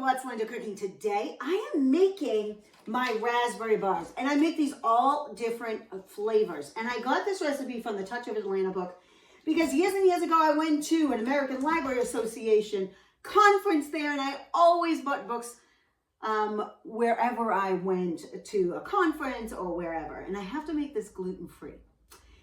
What's Linda Cooking. Today I am making my raspberry bars, and I make these all different flavors. And I got this recipe from the Touch of Atlanta book because years and years ago I went to an American Library Association conference there, and I always bought books wherever I went to a conference or wherever. And I have to make this gluten-free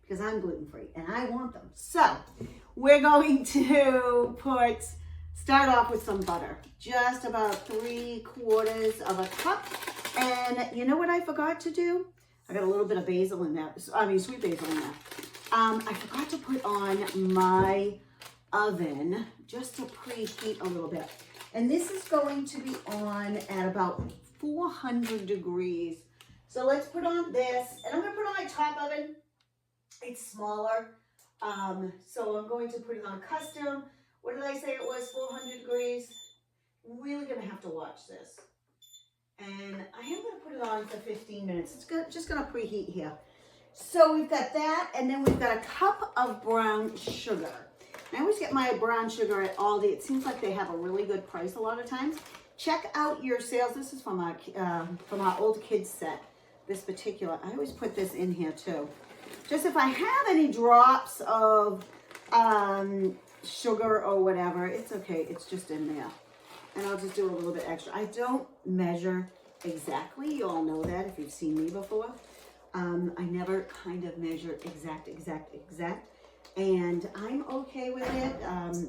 because I'm gluten-free and I want them. So we're going to start off with some butter, just about 3/4 of a cup. And you know what I forgot to do? I got a little bit of basil in there, sweet basil in there. I forgot to put on my oven just to preheat a little bit. And this is going to be on at about 400 degrees. So let's put on this, and I'm gonna put on my top oven. It's smaller, so I'm going to put it on custom. What did I say it was, 400 degrees? I'm really gonna have to watch this. And I am gonna put it on for 15 minutes. It's just gonna preheat here. So we've got that, and then we've got a cup of brown sugar. I always get my brown sugar at Aldi. It seems like they have a really good price a lot of times. Check out your sales. This is from our old kids set, this particular. I always put this in here too. Just if I have any drops of sugar or whatever, it's okay. It's just in there. And I'll just do a little bit extra. I don't measure exactly. You all know that if you've seen me before. I never kind of measure exact. And I'm okay with it.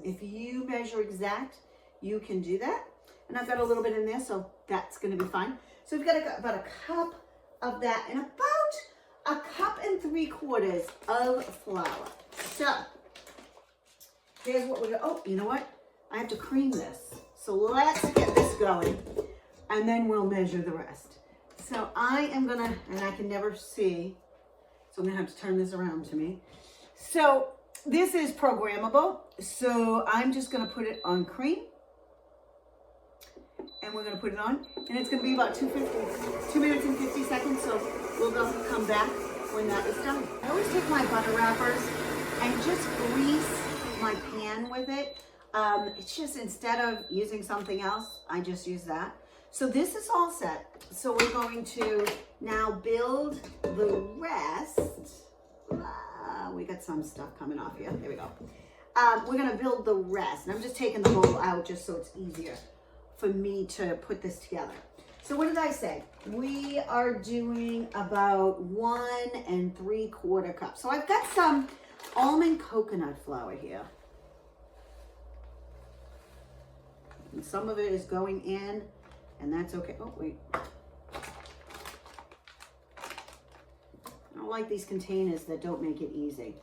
If you measure exact, you can do that. And I've got a little bit in there, so that's gonna be fine. So we've got about a cup of that and about 1 3/4 cups of flour. So here's what we're gonna, oh, you know what? I have to cream this. So let's get this going and then we'll measure the rest. So I am gonna, and I can never see, so I'm gonna have to turn this around to me. So this is programmable. So I'm just gonna put it on cream, and we're gonna put it on, and it's gonna be about 2 minutes and 50 seconds. So we'll come back when that is done. I always take my butter wrappers and just grease my pan with it. It's just, instead of using something else, I just use that. So this is all set. So we're going to now build the rest. We got some stuff coming off here. There we go. We're gonna build the rest. And I'm just taking the bowl out just so it's easier for me to put this together. So what did I say? We are doing about 1 3/4 cups. So I've got some almond coconut flour here. And some of it is going in, and that's okay. Oh, wait. I don't like these containers that don't make it easy.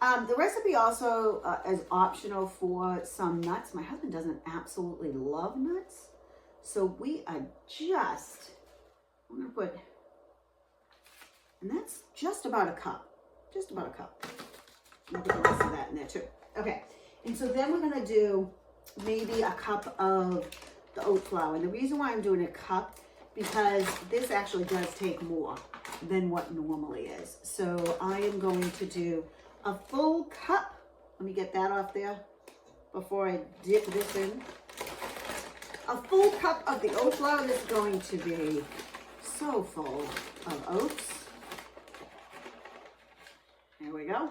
The recipe also is optional for some nuts. My husband doesn't absolutely love nuts, so we adjust. I'm gonna put, and that's just about a cup. Just about a cup. I'll put the rest of that in there too. Okay, and so then we're gonna do maybe a cup of the oat flour. And the reason why I'm doing a cup, because this actually does take more than what normally is. So I am going to do a full cup. Let me get that off there before I dip this in. A full cup of the oat flour. This is going to be so full of oats. There we go.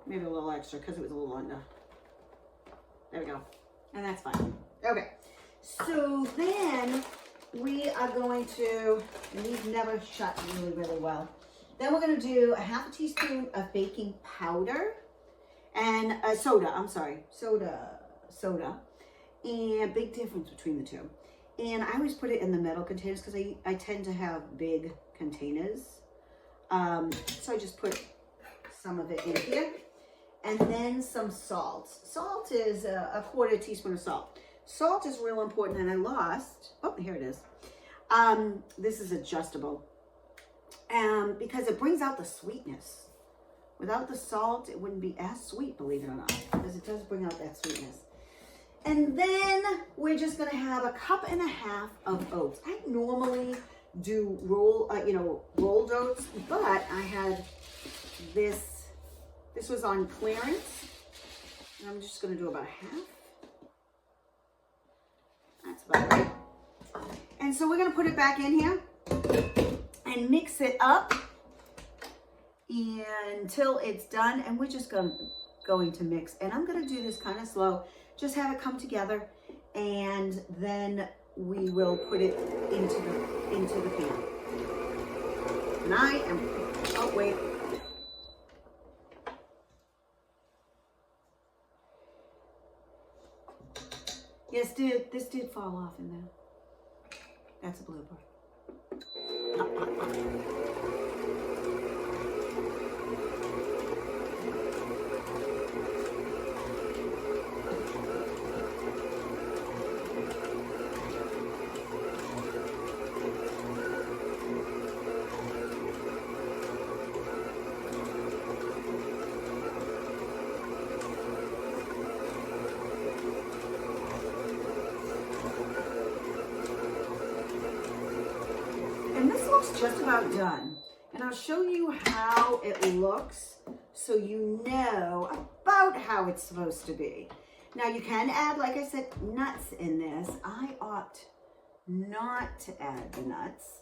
Maybe a little extra because it was a little under. There we go. And that's fine. Okay. So then we are going to, and these never shut really well. Then we're going to do 1/2 teaspoon of baking powder and soda. And big difference between the two. And I always put it in the metal containers because I tend to have big containers. So I just put some of it in here. And then some salt. Salt is a 1/4 teaspoon of salt. Salt is real important, and I lost, oh, here it is. This is adjustable. Because it brings out the sweetness. Without the salt, it wouldn't be as sweet, believe it or not, because it does bring out that sweetness. And then we're just gonna have 1.5 cups of oats. I normally do rolled oats, but I had this was on clearance, and I'm just gonna do about 1/2. buttery. And so we're going to put it back in here and mix it up until it's done. And we're just going to mix. And I'm going to do this kind of slow. Just have it come together. And then we will put it into the pan. And I am, oh wait. Yes, this did fall off in there. That's a blooper. Just about done, and I'll show you how it looks so you know about how it's supposed to be. Now you can add, like I said, nuts in this. I opt not to add the nuts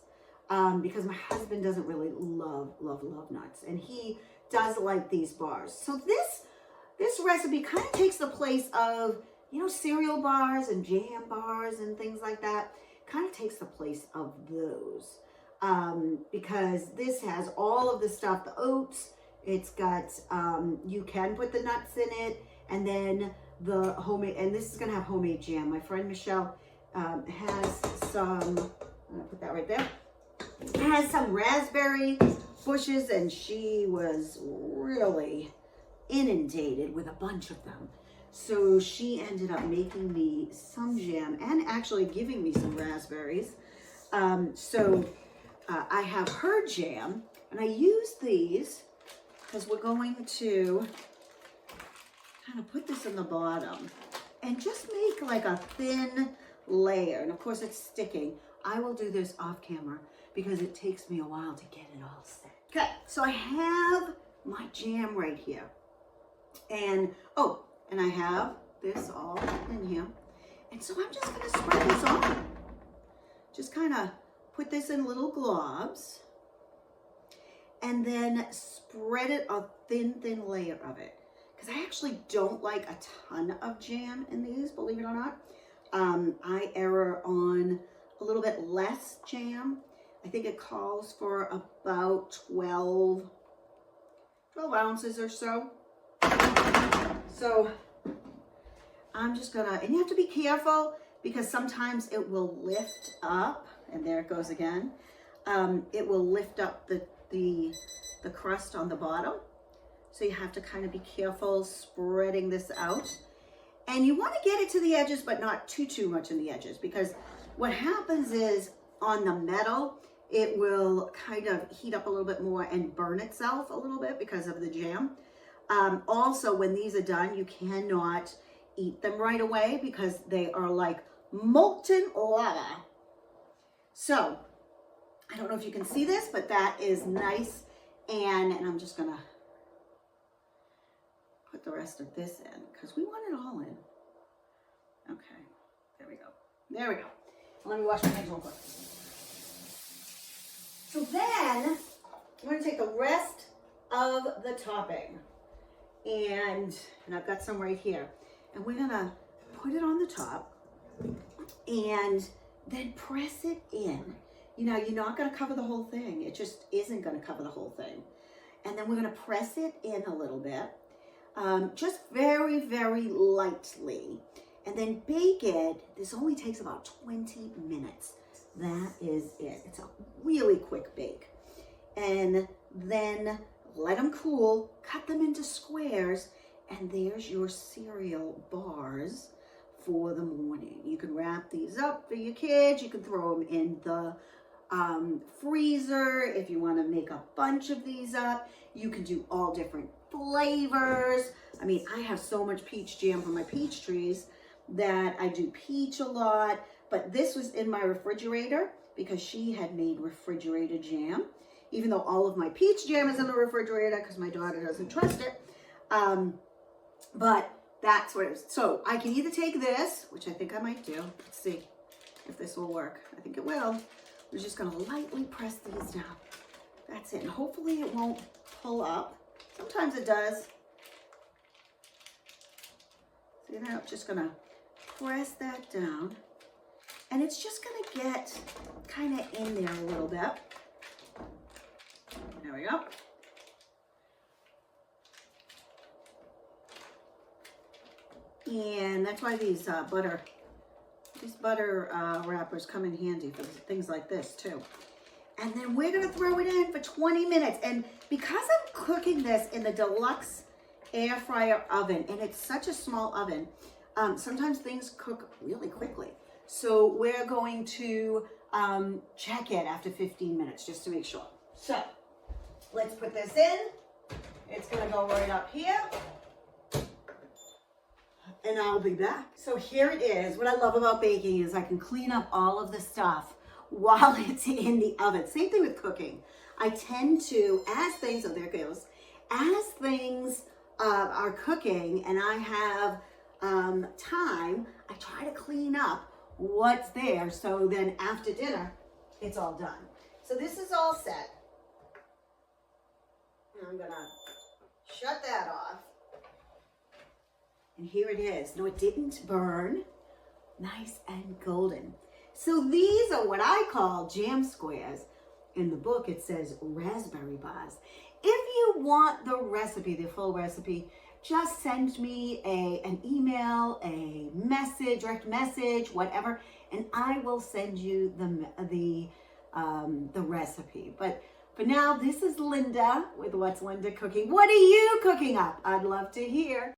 because my husband doesn't really love nuts, and he does like these bars. So this recipe kind of takes the place of, you know, cereal bars and jam bars and things like that. Kind of takes the place of those. Because this has all of the stuff, the oats, it's got, you can put the nuts in it, and then the homemade, and this is going to have homemade jam. My friend Michelle has some, I'm going to put that right there, has some raspberry bushes, and she was really inundated with a bunch of them. So she ended up making me some jam and actually giving me some raspberries. I have her jam, and I use these because we're going to kind of put this in the bottom and just make like a thin layer. And of course it's sticking. I will do this off camera because it takes me a while to get it all set. Okay, so I have my jam right here. And, oh, and I have this all in here. And so I'm just going to spread this on. Just kind of put this in little globs and then spread it a thin layer of it. Because I actually don't like a ton of jam in these, believe it or not. I err on a little bit less jam. I think it calls for about 12 ounces or so. So I'm just gonna, and you have to be careful because sometimes it will lift up. And there it goes again. It will lift up the crust on the bottom. So you have to kind of be careful spreading this out. And you want to get it to the edges, but not too much in the edges, because what happens is on the metal, it will kind of heat up a little bit more and burn itself a little bit because of the jam. Also, when these are done, you cannot eat them right away because they are like molten lava. So, I don't know if you can see this, but that is nice. And I'm just going to put the rest of this in because we want it all in. Okay, there we go. There we go. Let me wash my hands real quick. So then, I'm going to take the rest of the topping. And I've got some right here. And we're going to put it on the top. And then press it in. You know, you're not going to cover the whole thing. It just isn't going to cover the whole thing. And then we're going to press it in a little bit. Just very lightly. And then bake it. This only takes about 20 minutes. That is it. It's a really quick bake. And then let them cool. Cut them into squares. And there's your cereal bars for the morning. You can wrap these up for your kids. You can throw them in the freezer if you want to make a bunch of these up. You can do all different flavors. I mean, I have so much peach jam from my peach trees that I do peach a lot, but this was in my refrigerator because she had made refrigerated jam, even though all of my peach jam is in the refrigerator because my daughter doesn't trust it. But that's what it is. So I can either take this, which I think I might do. Let's see. if this will work. I think it will. We're just gonna lightly press these down. That's it. And hopefully it won't pull up. Sometimes it does. See now, just gonna press that down. And it's just gonna get kind of in there a little bit. There we go. And that's why these butter wrappers come in handy for things like this too. And then we're gonna throw it in for 20 minutes. And because I'm cooking this in the Deluxe Air Fryer Oven, and it's such a small oven, sometimes things cook really quickly. So we're going to check it after 15 minutes just to make sure. So let's put this in. It's gonna go right up here. And I'll be back. So here it is. What I love about baking is I can clean up all of the stuff while it's in the oven. Same thing with cooking. I tend to, as things are cooking and I have time, I try to clean up what's there so then after dinner, it's all done. So this is all set. I'm gonna shut that off. And here it is. No, it didn't burn. Nice and golden. So these are what I call jam squares. In the book, it says raspberry bars. If you want the recipe, the full recipe, just send me an email, a message, direct message, whatever, and I will send you the recipe. But for now, this is Linda with What's Linda Cooking. What are you cooking up? I'd love to hear.